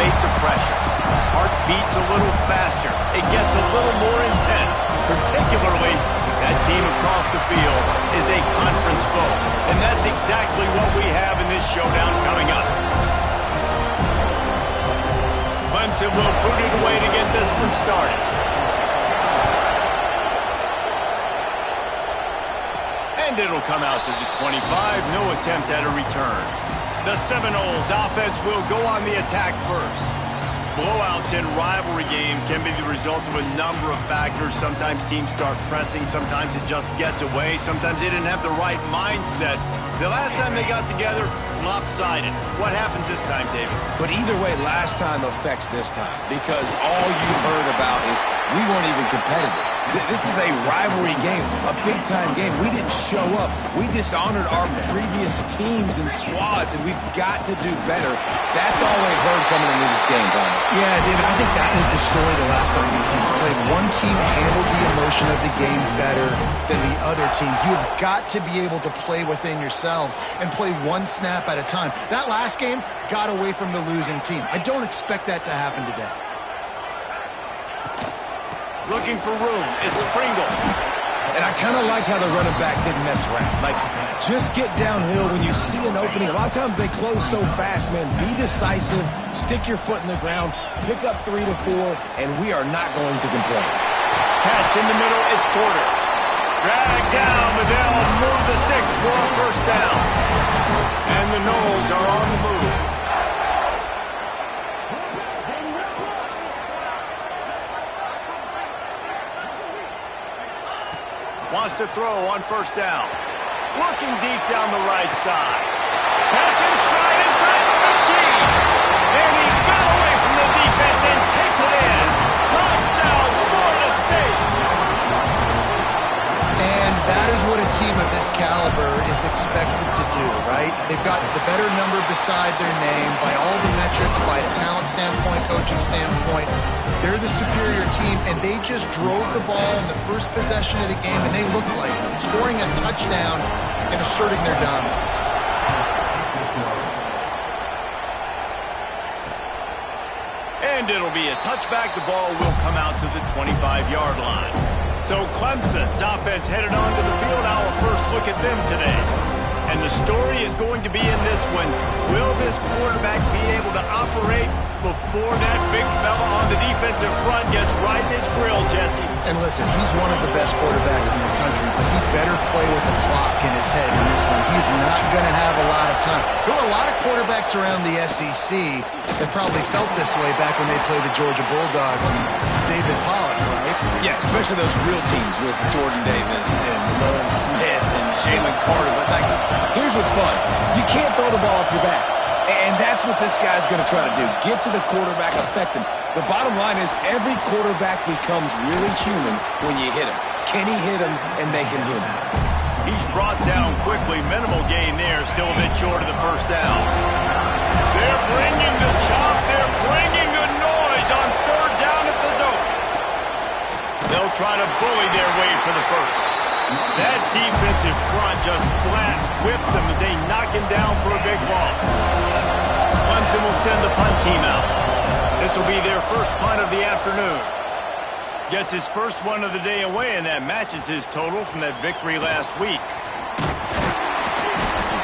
elevate the pressure. Heart beats a little faster. It gets a little more intense, particularly that team across the field is a conference foe. And that's exactly what we have in this showdown coming up. Clemson will boot it away to get this one started. And it'll come out to the 25. No attempt at a return. The Seminoles offense will go on the attack first. Blowouts in rivalry games can be the result of a number of factors. Sometimes teams start pressing. Sometimes it just gets away. Sometimes they didn't have the right mindset. The last time they got together, lopsided. What happens this time, David? But either way, last time affects this time because all you heard about is we weren't even competitive. This is a rivalry game, a big-time game. We didn't show up. We dishonored our previous teams and squads, and we've got to do better. That's all they've heard coming into this game, Palmer. Yeah, David, I think that was the story the last time these teams played. One team handled the emotion of the game better than the other team. You've got to be able to play within yourselves and play one snap at a time. That last game got away from the losing team. I don't expect that to happen today. Looking for room. It's Pringle. And I kind of like how the running back didn't mess around. Like, just get downhill when you see an opening. A lot of times they close so fast, man. Be decisive. Stick your foot in the ground. Pick up 3 to 4, and we are not going to complain. Catch in the middle. It's Porter. Drag down, but they'll move the sticks for a first down. And the Noles are on the move. Wants to throw on first down. Looking deep down the right side. Catch in stride inside the 15. And he got away from the defense and takes it in. Touchdown, Florida State. And that is what a team of this caliber is expected to do, right? They've got the better number beside their name by all the metrics, by a talent standpoint, coaching standpoint. They're the superior team, and they just drove the ball in the first possession of the game, and they looked like it, scoring a touchdown and asserting their dominance. And it'll be a touchback. The ball will come out to the 25-yard line. So Clemson's offense headed onto the field. Our first look at them today. And the story is going to be in this one. Will this quarterback be able to operate before that big fella on the defensive front gets right in his grill, Jesse? And listen, he's one of the best quarterbacks in the country, but he better play with the clock in his head in this one. He's not going to have a lot of time. There were a lot of quarterbacks around the SEC that probably felt this way back when they played the Georgia Bulldogs and David Pollock, right? Yeah, especially those real teams with Jordan Davis and Nolan Smith and Jalen Carter. But, like, here's what's fun. You can't throw the ball off your back. And that's what this guy's going to try to do. Get to the quarterback, affect him. The bottom line is every quarterback becomes really human when you hit him. Can he hit him and make him human? He's brought down quickly. Minimal gain there. Still a bit short of the first down. They're bringing the chop. They're bringing the noise on third down at the dope. They'll try to bully their way for the first. That defensive front just flat whipped them as they knock him down for a big loss. Clemson will send the punt team out. This will be their first punt of the afternoon. Gets his first one of the day away, and that matches his total from that victory last week.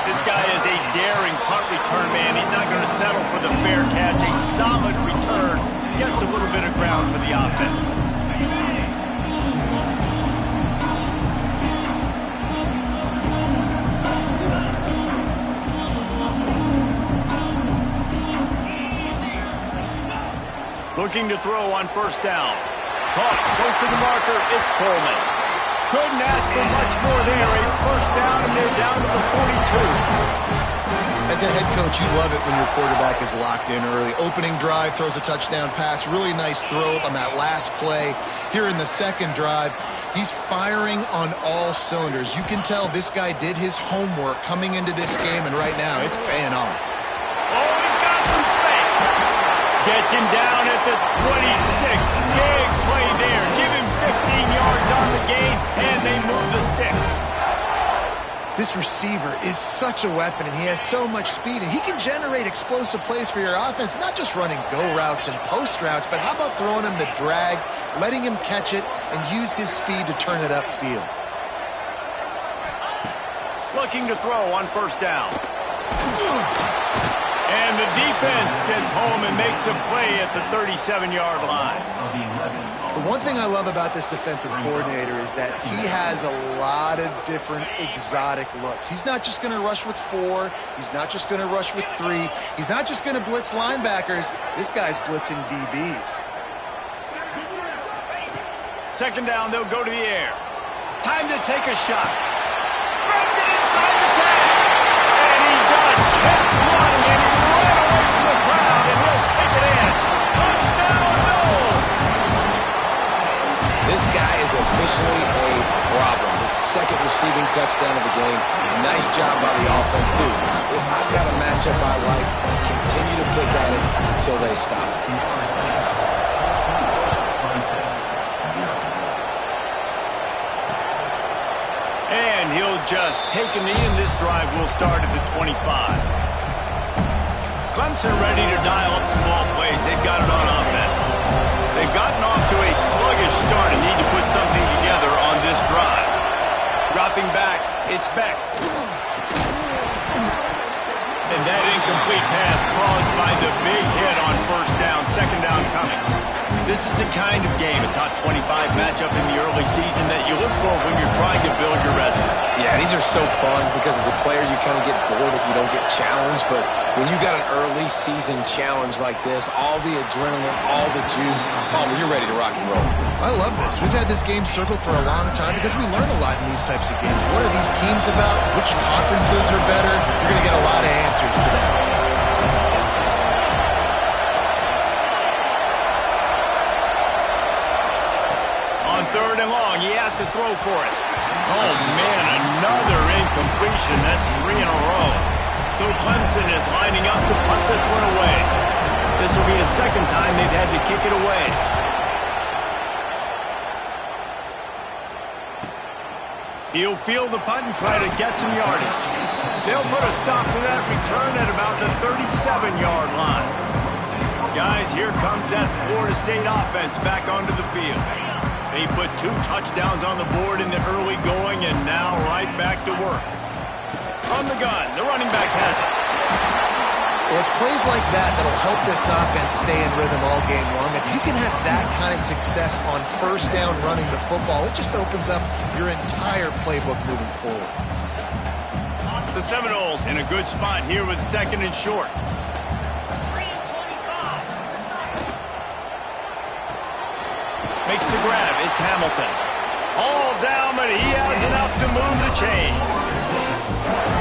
This guy is a daring punt return man. He's not going to settle for the fair catch. A solid return. Gets a little bit of ground for the offense. Looking to throw on first down. Caught close to the marker. It's Coleman. Couldn't ask for much more there. A first down, and they're down to the 42. As a head coach, you love it when your quarterback is locked in early. Opening drive, throws a touchdown pass. Really nice throw on that last play. Here in the second drive, he's firing on all cylinders. You can tell this guy did his homework coming into this game, and right now it's paying off. Oh, he's got some space. Gets him down at the 26. Big play there. Give him 15 yards on the gain, and they move the sticks. This receiver is such a weapon, and he has so much speed, and he can generate explosive plays for your offense, not just running go routes and post routes, but how about throwing him the drag, letting him catch it, and use his speed to turn it upfield. Looking to throw on first down. And the defense gets home and makes a play at the 37-yard line. The one thing I love about this defensive coordinator is that he has a lot of different exotic looks. He's not just going to rush with 4. He's not just going to rush with 3. He's not just going to blitz linebackers. This guy's blitzing DBs. Second down, they'll go to the air. Time to take a shot. Runs it inside the 10. And he just kept running, and he ran away from the crowd, and he'll take it in. Touchdown, Noles! This guy is officially a problem. His second receiving touchdown of the game. Nice job by the offense. Dude, if I've got a matchup I like, continue to pick at it until they stop it. And he'll just take a knee, and this drive will start at the 25. Clemson ready to dial up some ball plays. They've got it on offense. They've gotten off to a sluggish start and need to put something together on this drive. Dropping back, it's Beck. And that incomplete pass caused by the big hit on first down, second down coming. This is the kind of game, a top 25 matchup in the early season, that you look for when you're trying to build your resume. Yeah, these are so fun because as a player you kind of get bored if you don't get challenged, but when you got an early season challenge like this, all the adrenaline, all the juice, Palmer, you're ready to rock and roll. I love this. We've had this game circled for a long time because we learn a lot in these types of games. What are these teams about? Which conferences are better? You're going to get a lot of answers to that. On third and long, he has to throw for it. Oh, man, another incompletion. That's 3 in a row. So Clemson is lining up to punt this one away. This will be the second time they've had to kick it away. He'll field the punt and try to get some yardage. They'll put a stop to that return at about the 37-yard line. Guys, here comes that Florida State offense back onto the field. They put 2 touchdowns on the board in the early going, and now right back to work. From the gun, the running back has it. Well, it's plays like that that'll help this offense stay in rhythm all game long. If you can have that kind of success on first down running the football, it just opens up your entire playbook moving forward. The Seminoles in a good spot here with second and short. Makes the grab. It's Hamilton. All down, but he has enough to move the chains.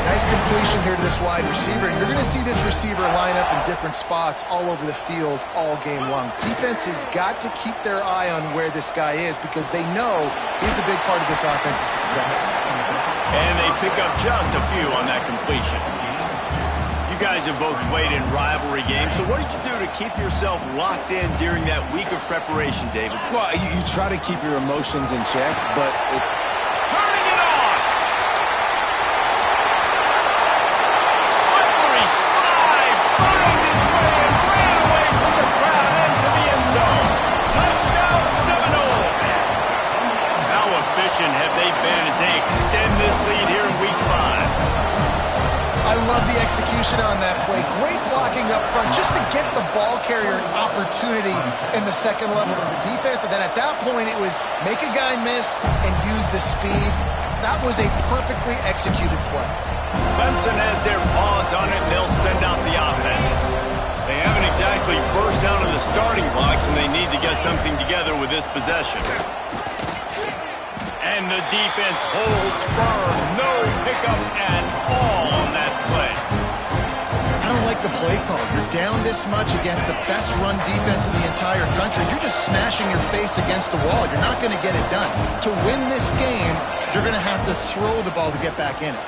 Nice completion here to this wide receiver. And you're going to see this receiver line up in different spots all over the field all game long. Defense has got to keep their eye on where this guy is because they know he's a big part of this offense's success. And they pick up just a few on that completion. You guys have both played in rivalry games, so what did you do to keep yourself locked in during that week of preparation, David? Well, you try to keep your emotions in check, but turning it on! Slippery slide! Find his way and ran away from the crowd into the end zone. Touchdown, Seminoles! How efficient have they been as they extend this lead here in Week 5? I love the execution on that play. Great blocking up front just to get the ball carrier an opportunity in the second level of the defense. And then at that point, it was make a guy miss and use the speed. That was a perfectly executed play. Clemson has their paws on it, and they'll send out the offense. They haven't exactly burst out of the starting blocks, and they need to get something together with this possession. And the defense holds firm. No pickup at all on that play. I don't like the play call. You're down this much against the best run defense in the entire country. You're just smashing your face against the wall. You're not going to get it done. To win this game, you're going to have to throw the ball to get back in it.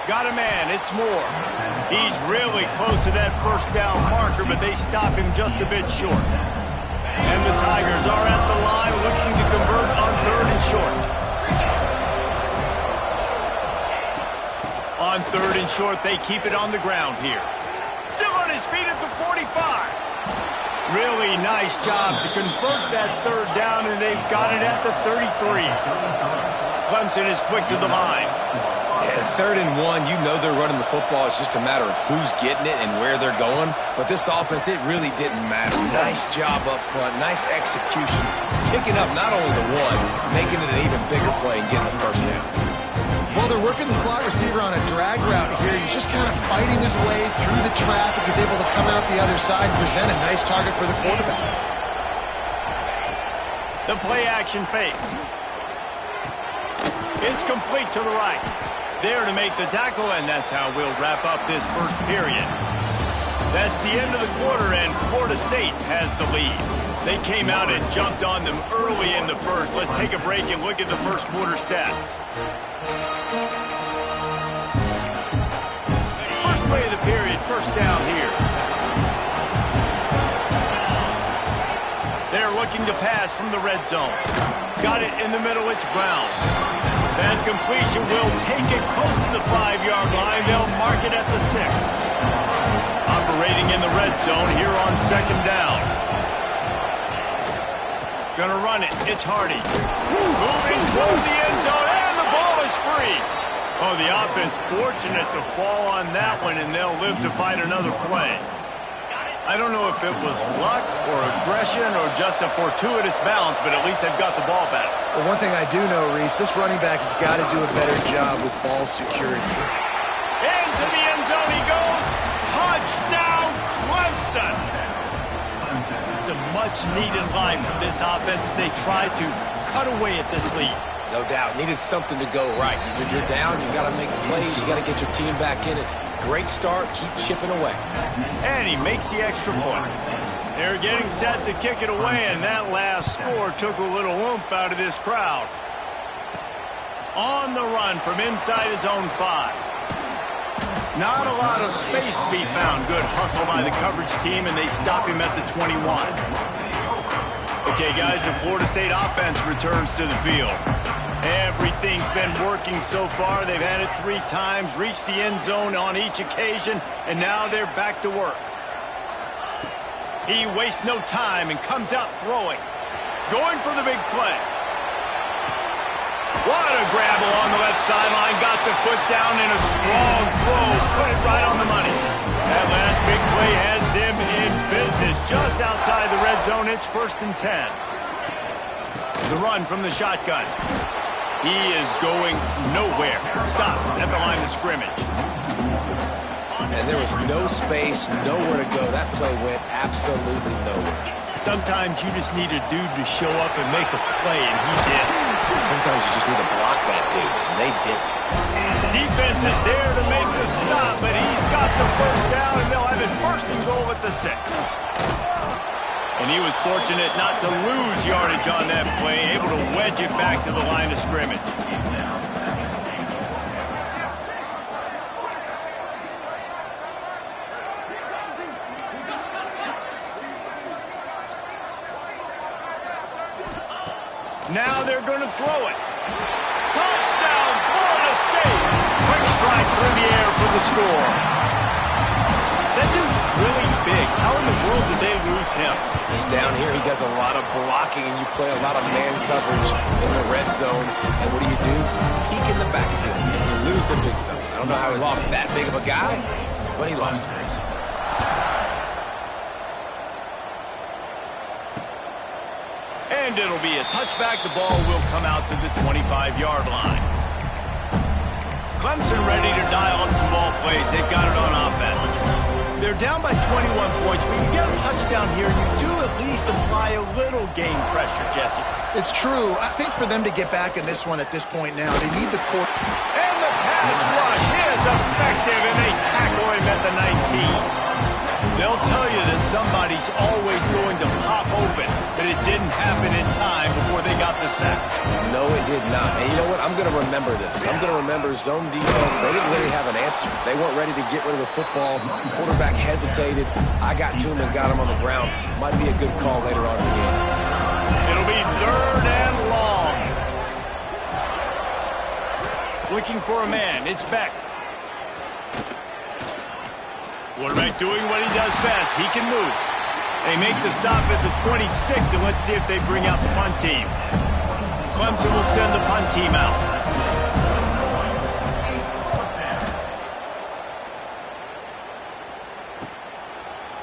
Got a man. It's Moore. He's really close to that first down marker, but they stop him just a bit short. And the Tigers are at the line looking to convert on third and short. On third and short, they keep it on the ground here. Still on his feet at the 45. Really nice job to convert that third down, and they've got it at the 33. Clemson is quick to the line. Yeah, 3rd and 1, you know they're running the football. It's just a matter of who's getting it and where they're going. But this offense, it really didn't matter. Nice job up front, nice execution. Picking up not only the one, making it an even bigger play and getting the first down. Well, they're working the slot receiver on a drag route here. He's just kind of fighting his way through the traffic. He's able to come out the other side and present a nice target for the quarterback. The play-action fake. It's complete to the right. There to make the tackle, and that's how we'll wrap up this first period. That's the end of the quarter, and Florida State has the lead. They came out and jumped on them early in the first. Let's take a break and look at the first quarter stats. First play of the period, first down here. They're looking to pass from the red zone. Got it in the middle, it's Brown. That completion will take it close to the 5-yard line. They'll mark it at the 6. Operating in the red zone here on second down. Gonna run it. It's Hardy. Moving toward the end zone, and the ball is free. Oh, the offense fortunate to fall on that one, and they'll live to fight another play. I don't know if it was luck or aggression or just a fortuitous bounce, but at least they've got the ball back. Well, one thing I do know, Reese, this running back has got to do a better job with ball security. Into the end zone he goes. Touchdown, Clemson. It's a much-needed line for this offense as they try to cut away at this lead. No doubt. Needed something to go right. When you're down, you got to make plays. You got to get your team back in it. Great start. Keep chipping away. And he makes the extra point. They're getting set to kick it away, and that last score took a little oomph out of this crowd. On the run from inside his own 5. Not a lot of space to be found. Good hustle by the coverage team, and they stop him at the 21. Okay, guys, the Florida State offense returns to the field. Everything's been working so far. They've had it 3 times, reached the end zone on each occasion, and now they're back to work. He wastes no time and comes out throwing. Going for the big play. What a grab along the left sideline. Got the foot down in a strong throw. Put it right on the money. That last big play has them in business. Just outside the red zone, it's 1st and 10. The run from the shotgun. He is going nowhere. Stop at the line of scrimmage. And there was no space, nowhere to go. That play went absolutely nowhere. Sometimes you just need a dude to show up and make a play, and he did. Sometimes you just need to block that dude, and they didn't. Defense is there to make the stop, but he's got the first down, and they'll have it 1st and goal at the 6. And he was fortunate not to lose yardage on that play, able to wedge it back to the line of scrimmage. Now they're going to throw it. Touchdown, Florida State. Quick strike through the air for the score. That dude's really big. How in the world did they lose him? He's down here. He does a lot of blocking, and you play a lot of man coverage in the red zone. And what do? Peek in the backfield, and you lose the big fella. I don't know how he lost that big of a guy, but he lost him. And it'll be a touchback. The ball will come out to the 25-yard line. Clemson ready to dial up some ball plays. They've got it on offense. They're down by 21 points, but you get a touchdown here, and you do at least apply a little game pressure, Jesse. It's true. I think for them to get back in this one at this point now, they need the court. And the pass rush is effective, and they tackle him at the 19. They'll tell you that somebody's always going to pop open, but it didn't happen in time before they got the sack. No, it did not. And you know what? I'm going to remember this. I'm going to remember zone defense. They didn't really have an answer. They weren't ready to get rid of the football. Quarterback hesitated. I got to him and got him on the ground. Might be a good call later on in the game. It'll be 3rd and long. Looking for a man. It's Beck. Quarterback doing what he does best. He can move. They make the stop at the 26, and let's see if they bring out the punt team. Clemson will send the punt team out.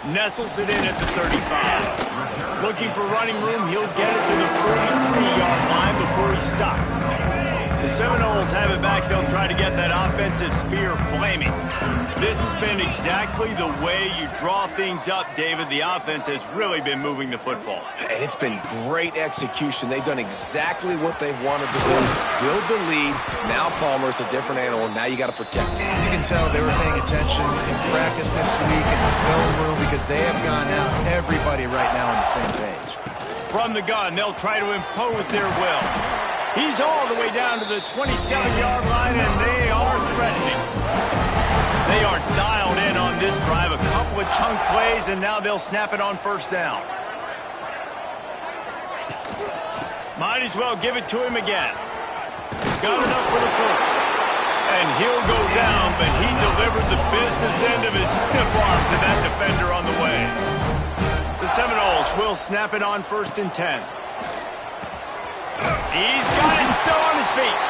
Nestles it in at the 35. Looking for running room, he'll get it to the 43-yard line before he stops. The Seminoles have it back. They'll try to get that offensive spear flaming. This has been exactly the way you draw things up, David. The offense has really been moving the football. And it's been great execution. They've done exactly what they've wanted to do. Build the lead. Now Palmer's a different animal. Now you got to protect it. You can tell they were paying attention in practice this week in the film room because they have gone out, everybody right now on the same page. From the gun, they'll try to impose their will. He's all the way down to the 27-yard line, and they are threatening. They are dialed in on this drive. A couple of chunk plays, and now they'll snap it on first down. Might as well give it to him again. Got enough for the first. And he'll go down, but he delivered the business end of his stiff arm to that defender on the way. The Seminoles will snap it on 1st and 10. He's got it still on his feet.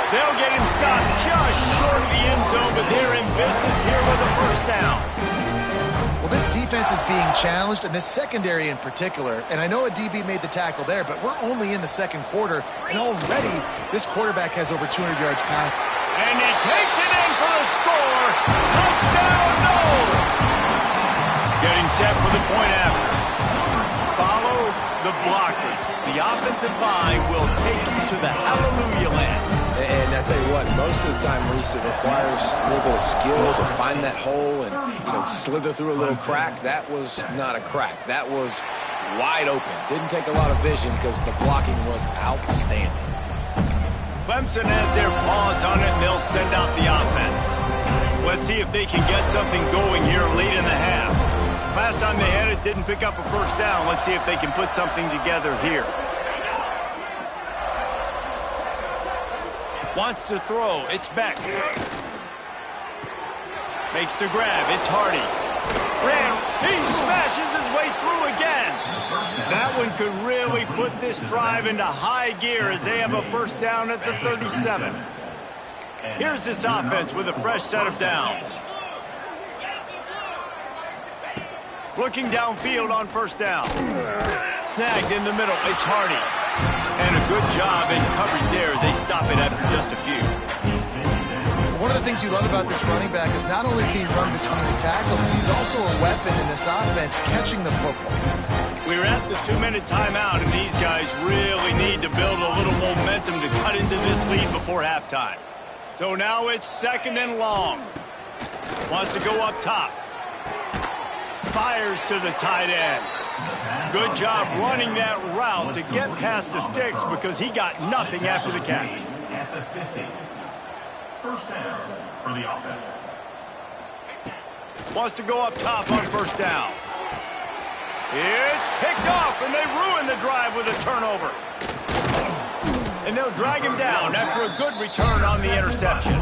They'll get him stopped just short of the end zone, but they're in business here with a first down. Well, this defense is being challenged, and this secondary in particular. And I know a DB made the tackle there, but we're only in the second quarter, and already this quarterback has over 200 yards passed. And he takes it in for the score. Touchdown, Noles! Getting set for the point after. Follow the blockers. The offensive line will take you to the hallelujah land. And I tell you what, most of the time, Reese, it requires a little bit of skill to find that hole and, slither through a little crack. That was not a crack. That was wide open. Didn't take a lot of vision because the blocking was outstanding. Clemson has their paws on it, and they'll send out the offense. Let's see if they can get something going here late in the half. Last time they had it, didn't pick up a first down. Let's see if they can put something together here. Wants to throw. It's Beck. Makes the grab. It's Hardy. He smashes his way through again. That one could really put this drive into high gear as they have a first down at the 37. Here's this offense with a fresh set of downs. Looking downfield on first down. Snagged in the middle. It's Hardy. And a good job in coverage there as they stop it after just a few. One of the things you love about this running back is not only can he run between the tackles, but he's also a weapon in this offense, catching the football. We're at the 2-minute timeout, and these guys really need to build a little momentum to cut into this lead before halftime. So now it's 2nd and long. Wants to go up top. Fires to the tight end. Good job running that route to get past the sticks because he got nothing after the catch. First down for the offense. Wants to go up top on first down. It's picked off, and they ruin the drive with a turnover. And they'll drag him down after a good return on the interception.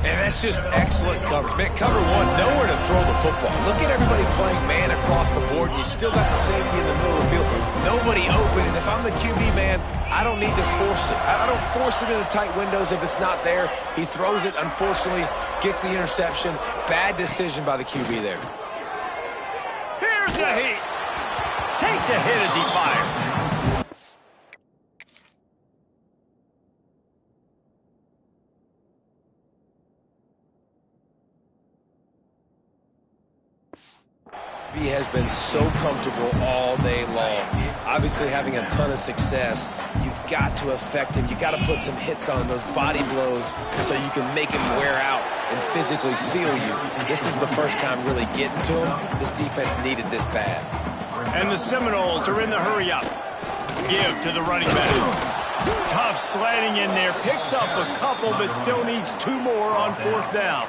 And that's just excellent coverage. Man, cover one, nowhere to throw the football. Look at everybody playing man across the board. You still got the safety in the middle of the field. Nobody open. And if I'm the QB, man, I don't need to force it. I don't force it in the tight windows if it's not there. He throws it, unfortunately, gets the interception. Bad decision by the QB there. Here's the heat. Takes a hit as he fires. He has been so comfortable all day long. Obviously having a ton of success. You've got to affect him. You've got to put some hits on those body blows so you can make him wear out and physically feel you. This is the first time really getting to him. This defense needed this bad. And the Seminoles are in the hurry up. Give to the running back. Tough sledding in there. Picks up a couple, but still needs 2 more on 4th down.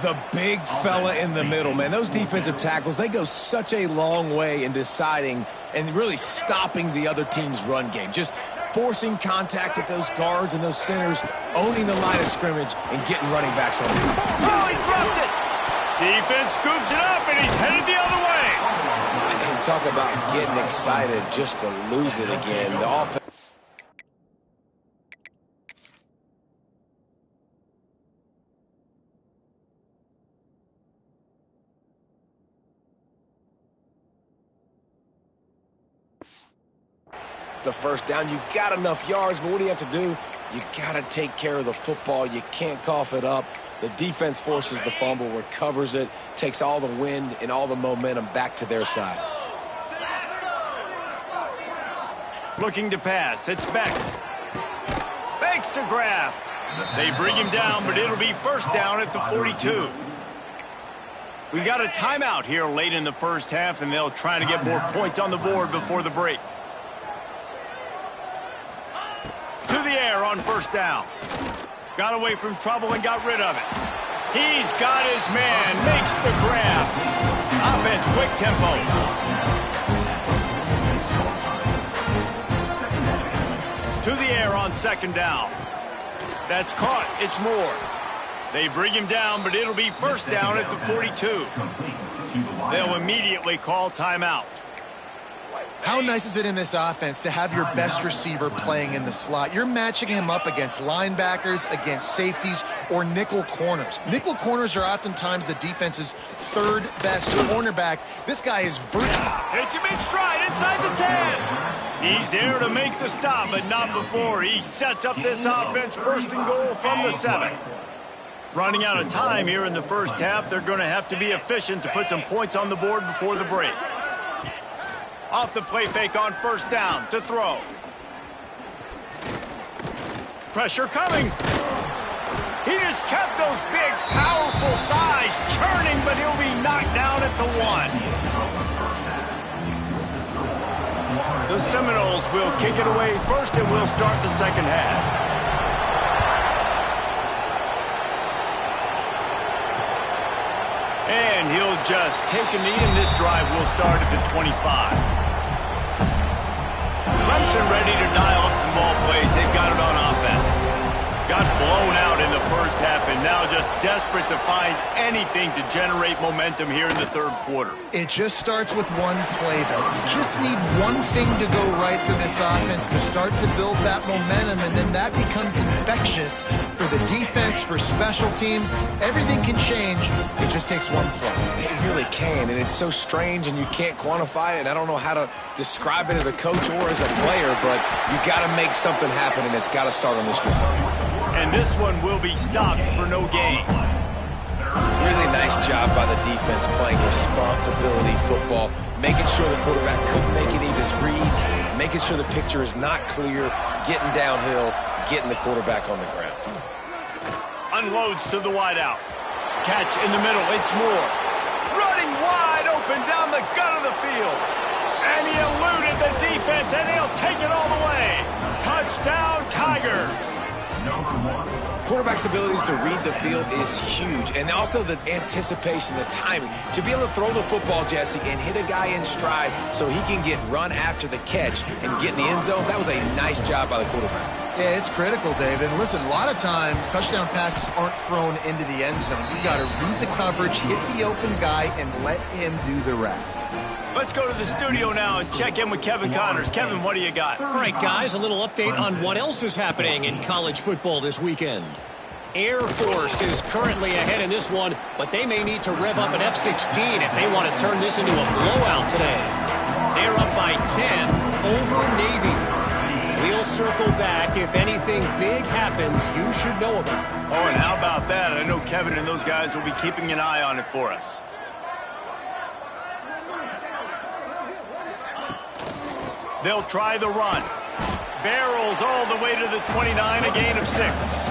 The big fella in the middle, man. Those defensive tackles, they go such a long way in deciding and really stopping the other team's run game. Just forcing contact with those guards and those centers, owning the line of scrimmage, and getting running backs on them. Oh, he dropped it! Defense scoops it up, and he's headed the other way. And talk about getting excited just to lose it again. The offense. It's the first down. You've got enough yards, but what do you have to do? You got to take care of the football. You can't cough it up. The defense forces the fumble, recovers it, takes all the wind and all the momentum back to their side. Looking to pass. It's Beck. Beck's to grab. They bring him down, but it'll be first down at the 42. We've got a timeout here late in the first half, and they'll try to get more points on the board before the break. To the air on first down. Got away from trouble and got rid of it. He's got his man. Makes the grab. Offense, quick tempo. To the air on second down. That's caught. It's Moore. They bring him down, but it'll be first down at the 42. They'll immediately call timeout. How nice is it in this offense to have your best receiver playing in the slot? You're matching him up against linebackers, against safeties, or nickel corners. Nickel corners are oftentimes the defense's third best cornerback. This guy is virtually... Hits him in stride inside the 10. He's there to make the stop, but not before. He sets up this offense first and goal from the 7. Running out of time here in the first half. They're going to have to be efficient to put some points on the board before the break. Off the play fake on first down to throw. Pressure coming. He just kept those big, powerful thighs churning, but he'll be knocked down at the 1. The Seminoles will kick it away first, and we'll start the second half. And he'll just take a knee, and this drive will start at the 25. Clemson ready to dial up some ball plays. They've got it on offense. Got blown out in the first half and now just desperate to find anything to generate momentum here in the third quarter. It just starts with one play, though. You just need one thing to go right for this offense to start to build that momentum, and then that becomes infectious for the defense, for special teams. Everything can change. It just takes one play. It really can, and it's so strange, and you can't quantify it, and I don't know how to describe it as a coach or as a player, but you got to make something happen, and it's got to start on this drive. And this one will be stopped for no gain. Really nice job by the defense playing responsibility football, making sure the quarterback couldn't make any of his reads, making sure the picture is not clear, getting downhill, getting the quarterback on the ground. Unloads to the wideout. Catch in the middle. It's Moore. Running wide open down the gut of the field. And he eluded the defense, and he'll take it all the way. Touchdown, Tigers. Quarterback's abilities to read the field is huge, and also the anticipation, the timing. To be able to throw the football, Jesse, and hit a guy in stride so he can get run after the catch and get in the end zone, that was a nice job by the quarterback. Yeah, it's critical, David. Listen, a lot of times touchdown passes aren't thrown into the end zone. You got to read the coverage, hit the open guy, and let him do the rest. Let's go to the studio now and check in with Kevin Connors. Kevin, what do you got? All right, guys, a little update on what else is happening in college football this weekend. Air Force is currently ahead in this one, but they may need to rev up an F-16 if they want to turn this into a blowout today. They're up by 10 over Navy. We'll circle back. If anything big happens, you should know about it. Oh, and how about that? I know Kevin and those guys will be keeping an eye on it for us. They'll try the run. Barrels all the way to the 29, a gain of 6.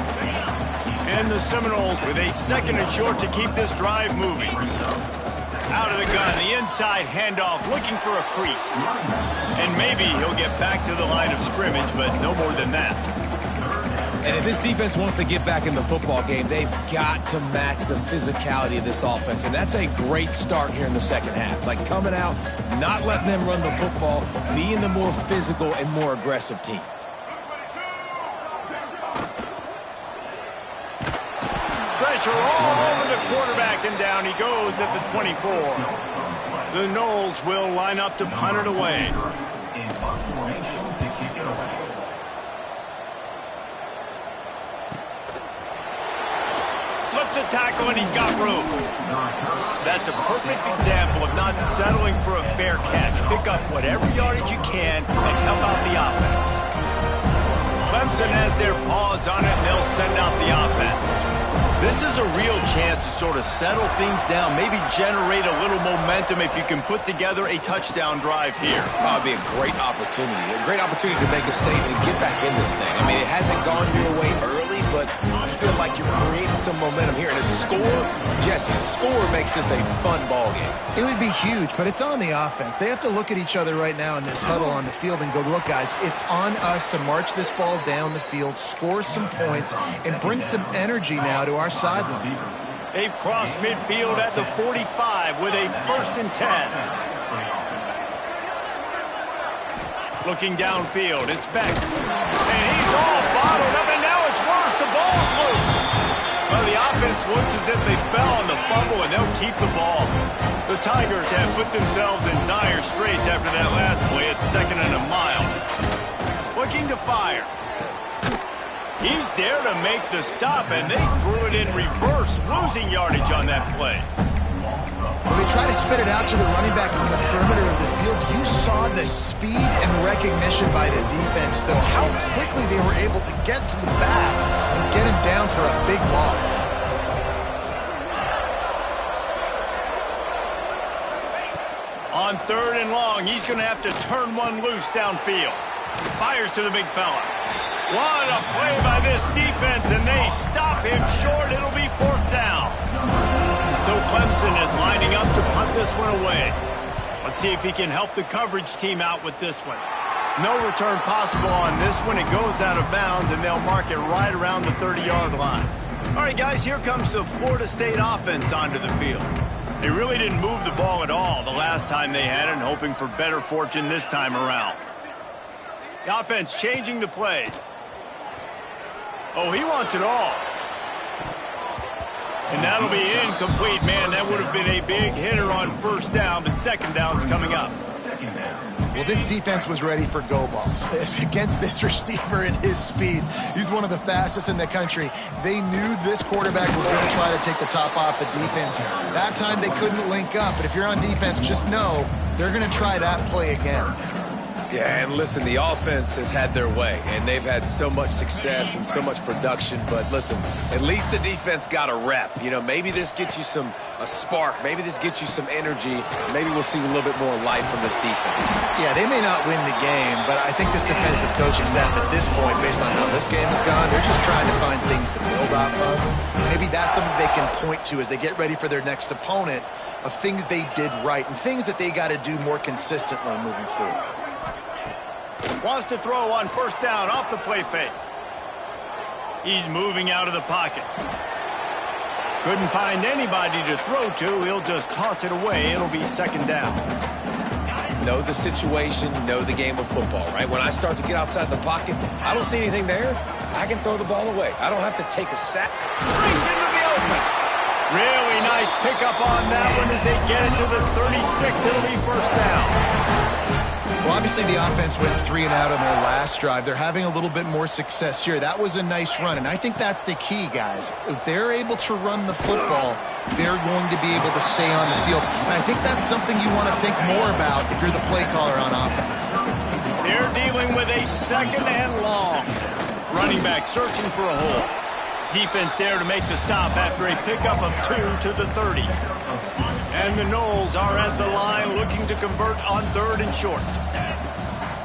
And the Seminoles with a second and short to keep this drive moving. Out of the gun, the inside handoff, looking for a crease. And maybe he'll get back to the line of scrimmage, but no more than that. And if this defense wants to get back in the football game, they've got to match the physicality of this offense. And that's a great start here in the second half. Like coming out, not letting them run the football, being the more physical and more aggressive team. Pressure all over the quarterback, and down he goes at the 24. The Noles will line up to punt it away. In punt formation to kick it away. Slips a tackle, and he's got room. That's a perfect example of not settling for a fair catch. Pick up whatever yardage you can and help out the offense. Clemson has their paws on it, and they'll send out the offense. This is a real chance to sort of settle things down, maybe generate a little momentum if you can put together a touchdown drive here. Oh, it'd be a great opportunity to make a statement and get back in this thing. I mean, it hasn't gone your way early, but I feel like you're creating some momentum here. And a score, Jesse, a score makes this a fun ball game. It would be huge, but it's on the offense. They have to look at each other right now in this huddle on the field and go, look, guys, it's on us to march this ball down the field, score some points, and bring some energy now to our sideline. They've crossed midfield at the 45 with a 1st and 10. Looking downfield, it's Beck. And he's all bottled up, and now it's worse. The ball's loose. Well, the offense looks as if they fell on the fumble, and they'll keep the ball. The Tigers have put themselves in dire straits after that last play. It's 2nd and a mile. Looking to fire. He's there to make the stop, and they threw it in reverse, losing yardage on that play. When they try to spit it out to the running back on the perimeter of the field, you saw the speed and recognition by the defense, though, how quickly they were able to get to the back and get him down for a big loss. On 3rd and long, he's going to have to turn one loose downfield. Fires to the big fella. What a play by this defense, and they stop him short. It'll be 4th down. So Clemson is lining up to punt this one away. Let's see if he can help the coverage team out with this one. No return possible on this one. It goes out of bounds, and they'll mark it right around the 30-yard line. All right, guys, here comes the Florida State offense onto the field. They really didn't move the ball at all the last time they had it, and hoping for better fortune this time around. The offense changing the play. Oh, he wants it all. And that'll be incomplete. Man, that would have been a big hitter on 1st down, but 2nd down's coming up. Well, this defense was ready for go balls against this receiver and his speed. He's one of the fastest in the country. They knew this quarterback was going to try to take the top off the defense. That time they couldn't link up, but if you're on defense, just know they're going to try that play again. Yeah, and listen, the offense has had their way, and they've had so much success and so much production. But listen, at least the defense got a rep. You know, maybe this gets you a spark. Maybe this gets you some energy. Maybe we'll see a little bit more life from this defense. Yeah, they may not win the game, but I think this defensive coaching staff at this point, based on how this game has gone, they're just trying to find things to build off of. Maybe that's something they can point to as they get ready for their next opponent, of things they did right and things that they got to do more consistently moving forward. Wants to throw on 1st down off the play fake. He's moving out of the pocket. Couldn't find anybody to throw to. He'll just toss it away. It'll be 2nd down. Know the situation, know the game of football, right? When I start to get outside the pocket, I don't see anything there. I can throw the ball away. I don't have to take a sack. Brings into the open. Really nice pickup on that one as they get it to the 36. It'll be 1st down. Well, obviously the offense went 3 and out on their last drive. They're having a little bit more success here. That was a nice run, and I think that's the key, guys. If they're able to run the football, they're going to be able to stay on the field. And I think that's something you want to think more about if you're the play caller on offense. They're dealing with a 2nd and long. Running back searching for a hole. Defense there to make the stop after a pickup of 2 to the 30. And the Noles are at the line looking to convert on 3rd and short.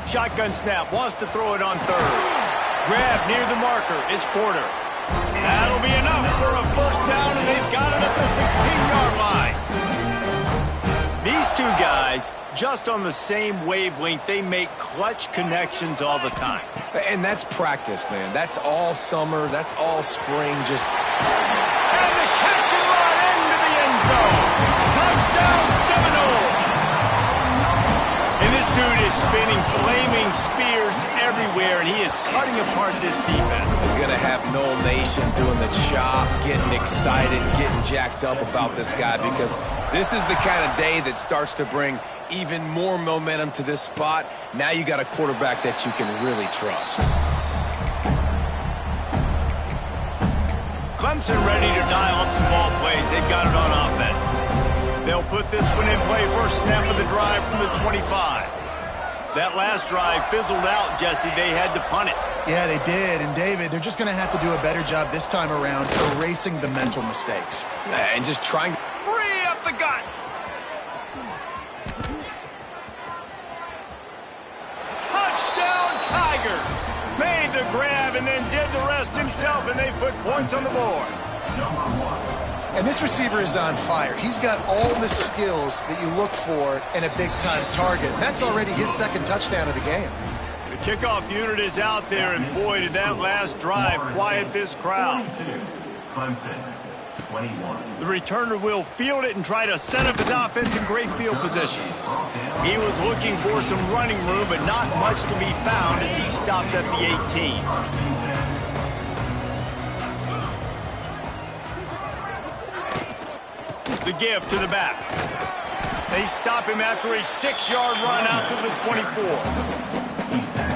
Shotgun snap, wants to throw it on 3rd. Grab near the marker, it's Porter. That'll be enough for a 1st down, and they've got it at the 16-yard line. These two guys, just on the same wavelength, they make clutch connections all the time. And that's practice, man. That's all summer. That's all spring. Just... And the catch and run into the end zone. Touchdown Seminoles. And this dude is spinning flaming spears everywhere, and he is cutting apart this defense. We're going to have Noel Nation doing the chop, getting excited, getting jacked up about this guy, because this is the kind of day that starts to bring even more momentum to this spot. Now you got a quarterback that you can really trust. Clemson ready to dial up some ball plays. They've got it on offense. They'll put this one in play first snap of the drive from the 25. That last drive fizzled out, Jesse. They had to punt it. Yeah, they did. And, David, they're just going to have to do a better job this time around erasing the mental mistakes. And just trying to Free up the gut. Touchdown, Tigers. Made the grab and then did the rest himself, and they put points on the board. And this receiver is on fire. He's got all the skills that you look for in a big-time target. That's already his second touchdown of the game. The kickoff unit is out there, and boy, did that last drive quiet this crowd. Clemson, 21. The returner will field it and try to set up his offense in great field position. He was looking for some running room, but not much to be found as he stopped at the 18. The give to the back. They stop him after a 6-yard run out to the 24.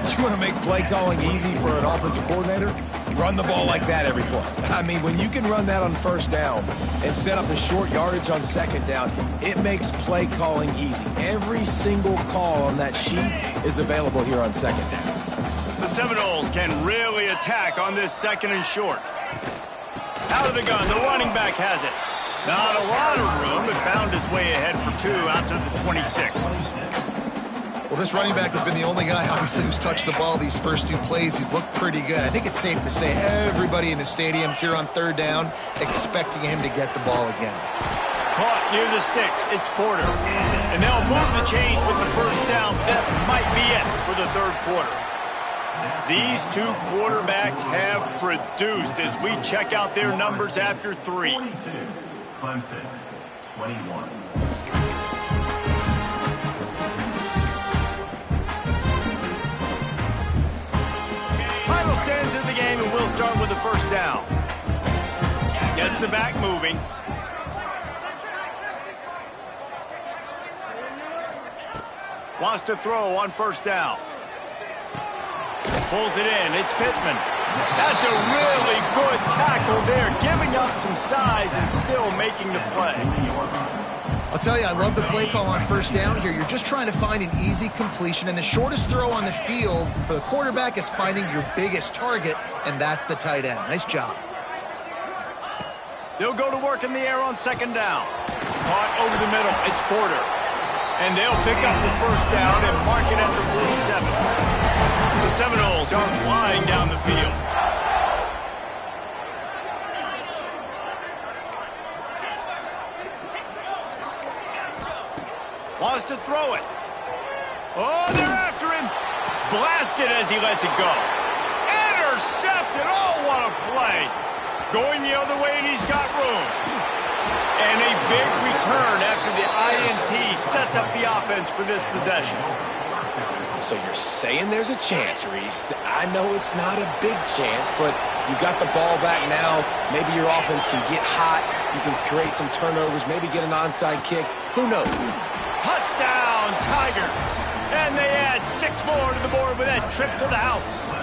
You want to make play calling easy for an offensive coordinator? Run the ball like that every play. I mean, when you can run that on first down and set up a short yardage on second down, it makes play calling easy. Every single call on that sheet is available here on second down. The Seminoles can really attack on this second and short. Out of the gun, the running back has it. Not a lot of room, but found his way ahead for 2 out to the 26. Well, this running back has been the only guy, obviously, who's touched the ball these first 2 plays. He's looked pretty good. I think it's safe to say everybody in the stadium here on third down expecting him to get the ball again. Caught near the sticks. It's Porter. And they'll move the chains with the first down. That might be it for the third quarter. These 2 quarterbacks have produced as we check out their numbers after 3. 42. Clemson, 21. Final stands in the game, and we'll start with the first down. Gets the back moving. Wants to throw on first down. Pulls it in. It's Pittman. That's a really good tackle there, giving up some size and still making the play. I'll tell you, I love the play call on first down here. You're just trying to find an easy completion, and the shortest throw on the field for the quarterback is finding your biggest target, and that's the tight end. Nice job. They'll go to work in the air on second down. Caught over the middle. It's Porter. And they'll pick up the first down and mark it at the 47. The Seminoles are flying down the field. Wants to throw it. Oh, they're after him. Blasted as he lets it go. Intercepted. Oh, what a play. Going the other way, and he's got room. And a big return after the INT sets up the offense for this possession. So you're saying there's a chance, Reese. I know it's not a big chance, but you got the ball back now. Maybe your offense can get hot. You can create some turnovers, maybe get an onside kick. Who knows? Touchdown, Tigers. And they add 6 more to the board with that trip to the house.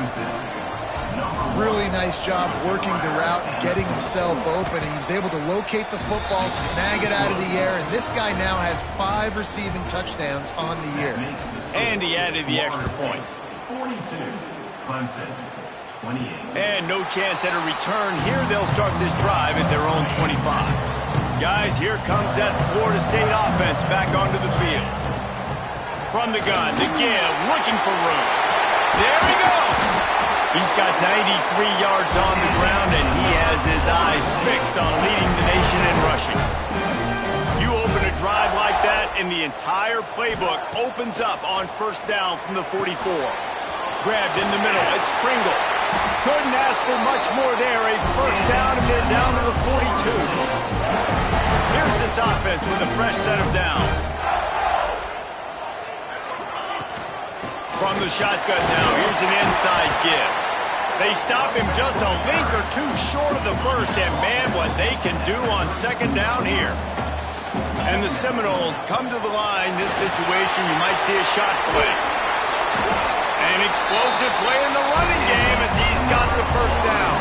Really nice job working the route and getting himself open. And he was able to locate the football, snag it out of the air, and this guy now has 5 receiving touchdowns on the year. And he added the extra point. 42. Clemson, 28. And no chance at a return here. They'll start this drive at their own 25. Guys, here comes that Florida State offense back onto the field. From the gun, the give, looking for room. There we go. He's got 93 yards on the ground, and he has his eyes fixed on leading the nation in rushing. You open a drive like that, and the entire playbook opens up on first down from the 44. Grabbed in the middle. It's Pringle. Couldn't ask for much more there. A first down, and they're down to the 42. Here's this offense with a fresh set of downs. From from the shotgun now. Here's an inside give. They stop him just a link or two short of the first, and man, what they can do on second down here. And the Seminoles come to the line. This situation, you might see a shot play. An explosive play in the running game as he's got the first down.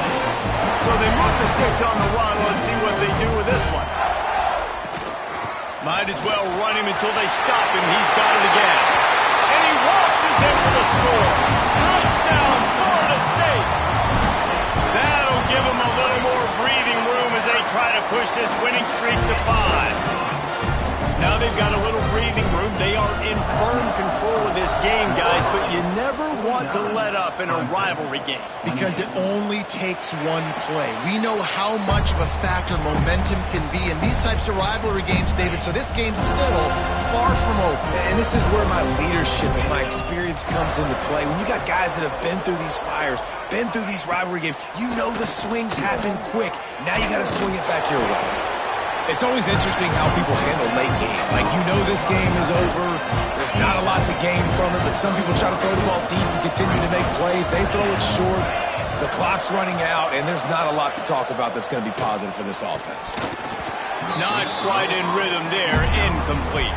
So they move the sticks on the run. Let's see what they do with this one. Might as well run him until they stop him. He's got it again. And he waltzes in for the score. Touchdown, Florida State. That'll give them a little more breathing room as they try to push this winning streak to 5. Now they've got a little breathing room. They are in firm control of this game, guys, but you never want to let up in a rivalry game. Because it only takes one play. We know how much of a factor momentum can be in these types of rivalry games, David, so this game's still far from over. And this is where my leadership and my experience comes into play. When you got guys that have been through these fires, been through these rivalry games, you know the swings happen quick. Now you got to swing it back your way. It's always interesting how people handle late game. Like, you know this game is over. There's not a lot to gain from it, but some people try to throw the ball deep and continue to make plays. They throw it short. The clock's running out, and there's not a lot to talk about that's going to be positive for this offense. Not quite in rhythm there. Incomplete.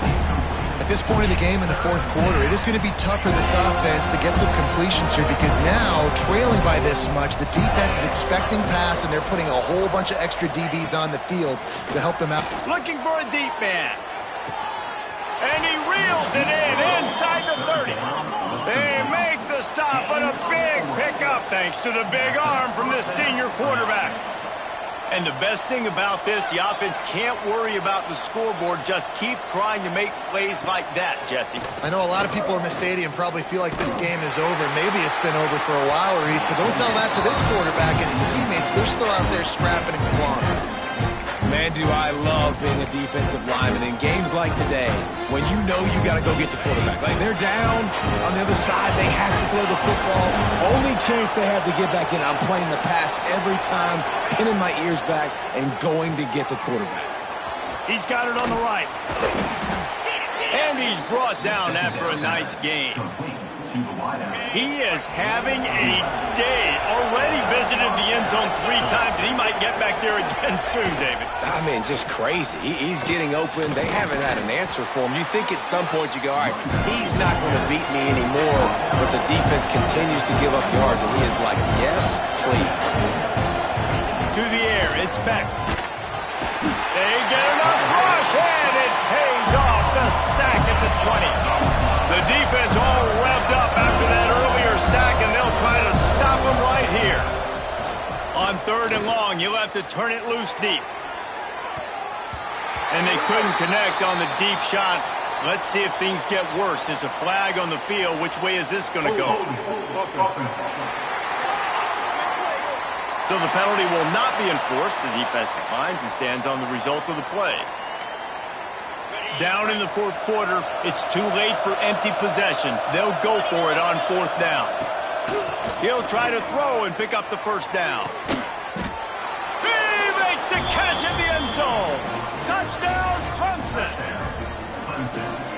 At this point in the game in the fourth quarter, it is going to be tough for this offense to get some completions here because now, trailing by this much, the defense is expecting pass, and they're putting a whole bunch of extra DBs on the field to help them out. Looking for a deep man. And he reels it in inside the 30. They make the stop on a big pickup thanks to the big arm from this senior quarterback. And the best thing about this, the offense can't worry about the scoreboard. Just keep trying to make plays like that, Jesse. I know a lot of people in the stadium probably feel like this game is over. Maybe it's been over for a while, Reese, but don't tell that to this quarterback and his teammates. They're still out there scrapping and clawing. Man, do I love being a defensive lineman in games like today when you know you got to go get the quarterback. Like, they're down on the other side. They have to throw the football. Only chance they have to get back in. I'm playing the pass every time, pinning my ears back and going to get the quarterback. He's got it on the right. And he's brought down after a nice game. He is having a day. Already visited the end zone 3 times, and he might get back there again soon, David. I mean, just crazy. He's getting open. They haven't had an answer for him. You think at some point you go, all right, he's not going to beat me anymore, but the defense continues to give up yards, and he is like, yes, please. To the air, it's back. They get enough rush, and it pays off. The sack at the 20. The defense all revved up after that earlier sack, and they'll try to stop him right here. On 3rd and long, you'll have to turn it loose deep. And they couldn't connect on the deep shot. Let's see if things get worse. There's a flag on the field. Which way is this going to go? So the penalty will not be enforced. The defense declines and stands on the result of the play. Down in the 4th quarter, it's too late for empty possessions. They'll go for it on 4th down. He'll try to throw and pick up the first down. He makes the catch in the end zone. Touchdown, Clemson.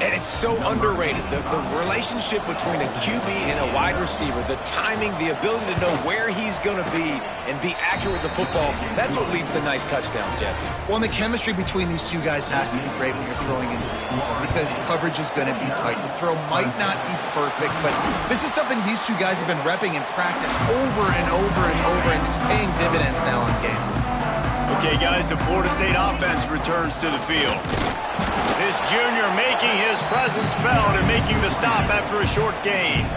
And it's so underrated. The relationship between a QB and a wide receiver, the timing, the ability to know where he's going to be and be accurate with the football, that's what leads to nice touchdowns, Jesse. Well, and the chemistry between these two guys has to be great when you're throwing into the end zone because coverage is going to be tight. The throw might not be perfect, but this is something these two guys have been repping in practice over and over and over, and it's paying dividends now on game. Okay, guys, the Florida State offense returns to the field. This junior making his presence felt and making the stop after a short gain.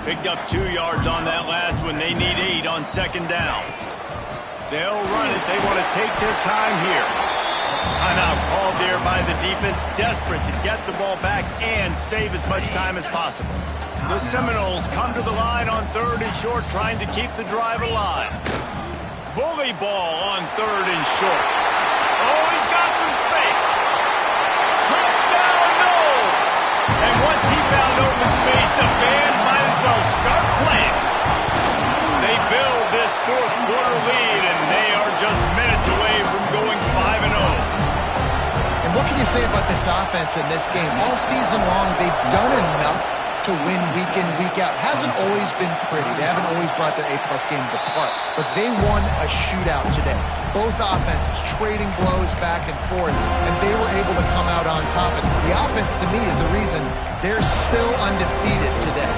Picked up 2 yards on that last one. They need 8 on 2nd down. They'll run it. They want to take their time here. Timeout called there by the defense, desperate to get the ball back and save as much time as possible. The Seminoles come to the line on 3rd and short, trying to keep the drive alive. Bully ball on 3rd and short. Oh, he's got some space. Touchdown, no! And once he found open space, the band might as well start playing. They build this 4th quarter lead, and they are just minutes away from going 5-0. And what can you say about this offense in this game? All season long, they've done enough to win week in, week out. Hasn't always been pretty. They haven't always brought their A-plus game to the park. But they won a shootout today. Both offenses trading blows back and forth, and they were able to come out on top. And the offense, to me, is the reason they're still undefeated today.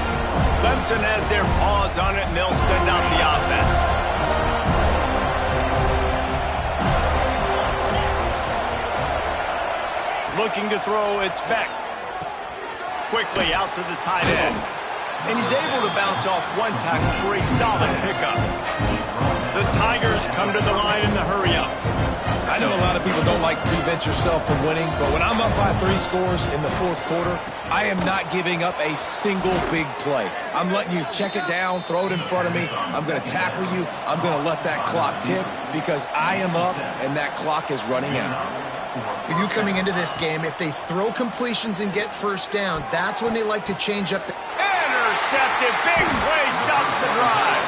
Clemson has their paws on it, and they'll send out the offense. Looking to throw, it's Beck. Quickly out to the tight end. And he's able to bounce off one tackle for a solid pickup. The Tigers come to the line in the hurry-up. I know a lot of people don't like prevent yourself from winning, but when I'm up by 3 scores in the fourth quarter, I am not giving up a single big play. I'm letting you check it down, throw it in front of me. I'm going to tackle you. I'm going to let that clock tick because I am up and that clock is running out. For you coming into this game, if they throw completions and get first downs, that's when they like to change up the... Intercepted. Big play stops the drive.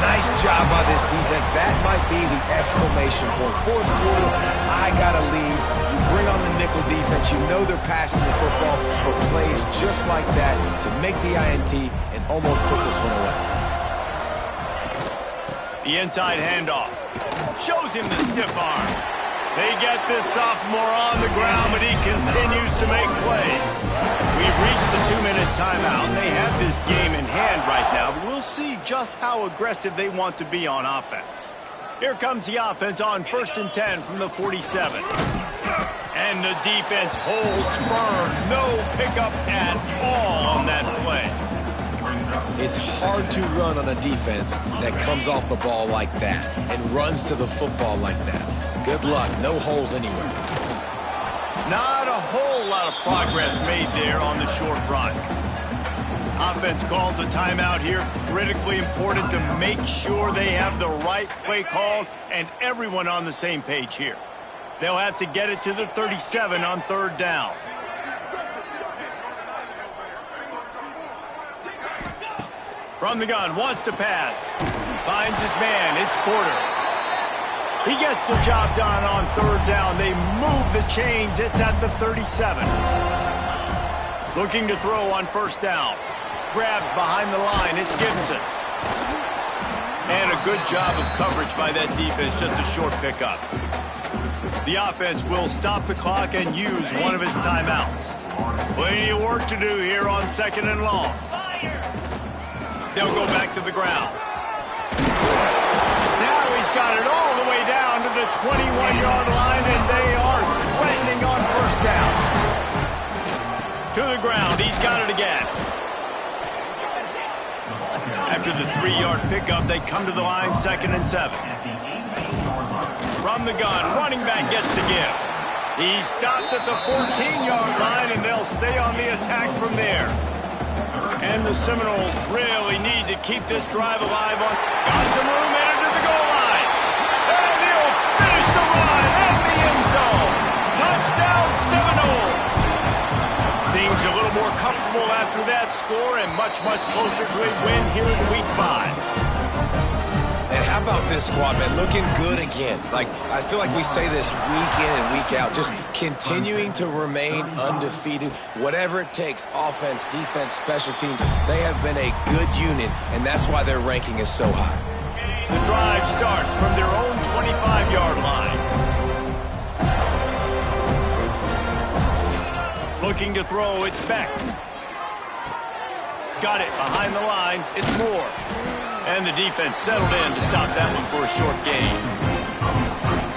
Nice job by this defense. That might be the exclamation point. Fourth quarter, I got a lead. You bring on the nickel defense. You know they're passing the football for plays just like that to make the INT and almost put this one away. The inside handoff. Shows him the stiff arm. They get this sophomore on the ground, but he continues to make plays. We've reached the 2-minute timeout. They have this game in hand right now, but we'll see just how aggressive they want to be on offense. Here comes the offense on 1st and 10 from the 47. And the defense holds firm. No pickup at all on that play. It's hard to run on a defense that comes off the ball like that and runs to the football like that. Good luck. No holes anywhere. Not a whole lot of progress made there on the short run. Offense calls a timeout here. Critically important to make sure they have the right play called and everyone on the same page here. They'll have to get it to the 37 on 3rd down. From the gun, wants to pass. Finds his man. It's Porter. He gets the job done on 3rd down. They move the chains. It's at the 37. Looking to throw on 1st down. Grabbed behind the line. It's Gibson. And a good job of coverage by that defense. Just a short pickup. The offense will stop the clock and use one of its timeouts. Plenty of work to do here on 2nd and long. They'll go back to the ground. Now he's got it all the way down to the 21-yard line, and they are threatening on 1st down. To the ground. He's got it again. After the 3-yard pickup, they come to the line, 2nd and 7. From the gun, running back gets to give. He stopped at the 14-yard line, and they'll stay on the attack from there. And the Seminoles really need to keep this drive alive on. Got some room headed to the goal line. And he'll finish the run at the end zone. Touchdown, Seminoles. Things a little more comfortable after that score and much, much closer to a win here in Week 5. And how about this squad, man? Looking good again. Like, I feel like we say this week in and week out, just continuing to remain undefeated. Whatever it takes, offense, defense, special teams, they have been a good unit, and that's why their ranking is so high. The drive starts from their own 25-yard line. Looking to throw, it's Beck. Got it behind the line, it's Moore. And the defense settled in to stop that one for a short gain.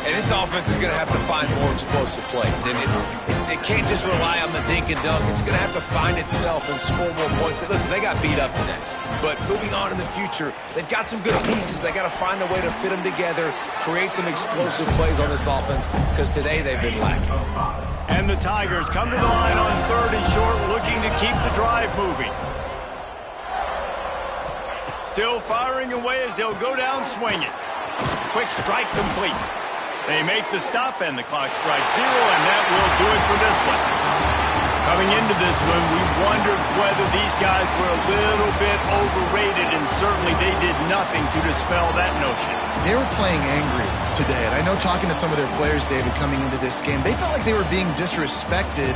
And this offense is going to have to find more explosive plays. And it can't just rely on the dink and dunk. It's going to have to find itself and score more points. Listen, they got beat up today. But moving on in the future, they've got some good pieces. They got to find a way to fit them together, create some explosive plays on this offense, because today they've been lacking. And the Tigers come to the line on 3rd and short, looking to keep the drive moving. Still firing away as they'll go down swinging. Quick strike complete. They make the stop and the clock strikes 0, and that will do it for this one. Coming into this one, we wondered whether these guys were a little bit overrated, and certainly they did nothing to dispel that notion. They were playing angry today, and I know talking to some of their players, David, coming into this game, they felt like they were being disrespected